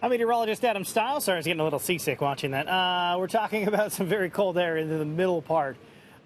I'm meteorologist Adam Stiles. Sorry, I was getting a little seasick watching that. We're talking about some very cold air into the middle part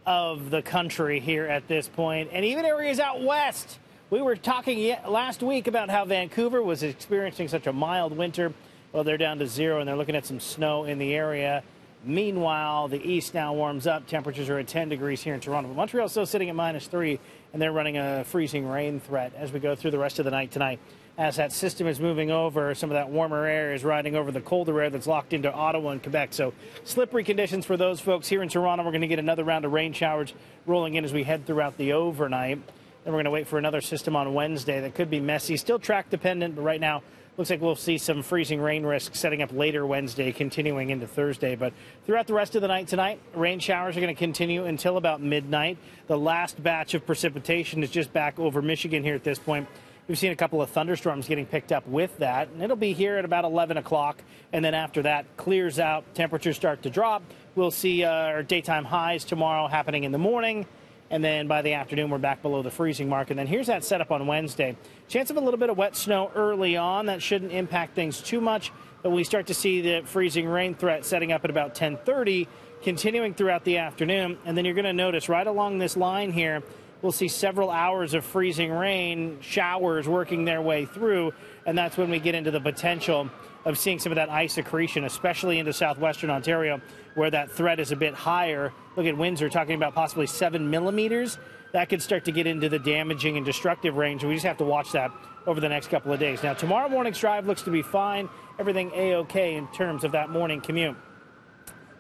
of the country here at this point, and even areas out west. We were talking last week about how Vancouver was experiencing such a mild winter. Well, they're down to 0, and they're looking at some snow in the area. Meanwhile, the east now warms up. Temperatures are at 10 degrees here in Toronto. But Montreal's still sitting at -3, and they're running a freezing rain threat as we go through the rest of the night tonight. As that system is moving over, some of that warmer air is riding over the colder air that's locked into Ottawa and Quebec. So slippery conditions for those folks here in Toronto. We're going to get another round of rain showers rolling in as we head throughout the overnight. Then we're going to wait for another system on Wednesday that could be messy. Still track dependent, but right now looks like we'll see some freezing rain risk setting up later Wednesday, continuing into Thursday. But throughout the rest of the night tonight, rain showers are going to continue until about midnight. The last batch of precipitation is just back over Michigan here at this point. We've seen a couple of thunderstorms getting picked up with that, and it'll be here at about 11 o'clock. And then after that clears out, temperatures start to drop. We'll see our daytime highs tomorrow happening in the morning. And then by the afternoon, we're back below the freezing mark. And then here's that setup on Wednesday. Chance of a little bit of wet snow early on. That shouldn't impact things too much. But we start to see the freezing rain threat setting up at about 10:30, continuing throughout the afternoon. And then you're going to notice right along this line here, we'll see several hours of freezing rain showers working their way through. And that's when we get into the potential of seeing some of that ice accretion, especially into southwestern Ontario, where that threat is a bit higher. Look at Windsor talking about possibly 7 millimeters. That could start to get into the damaging and destructive range. We just have to watch that over the next couple of days. Now, tomorrow morning's drive looks to be fine. Everything A-OK in terms of that morning commute.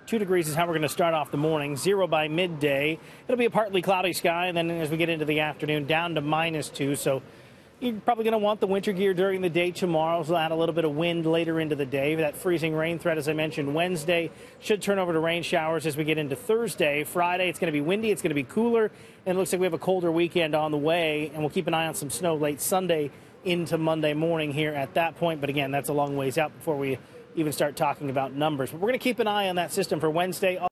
2 degrees is how we're going to start off the morning. 0 by midday. It'll be a partly cloudy sky, and then as we get into the afternoon, down to -2. So you're probably going to want the winter gear during the day tomorrow. So we'll add a little bit of wind later into the day. That freezing rain threat, as I mentioned, Wednesday should turn over to rain showers as we get into Thursday. Friday, it's going to be windy. It's going to be cooler. And it looks like we have a colder weekend on the way. And we'll keep an eye on some snow late Sunday into Monday morning here at that point. But again, that's a long ways out before we even start talking about numbers. But we're going to keep an eye on that system for Wednesday.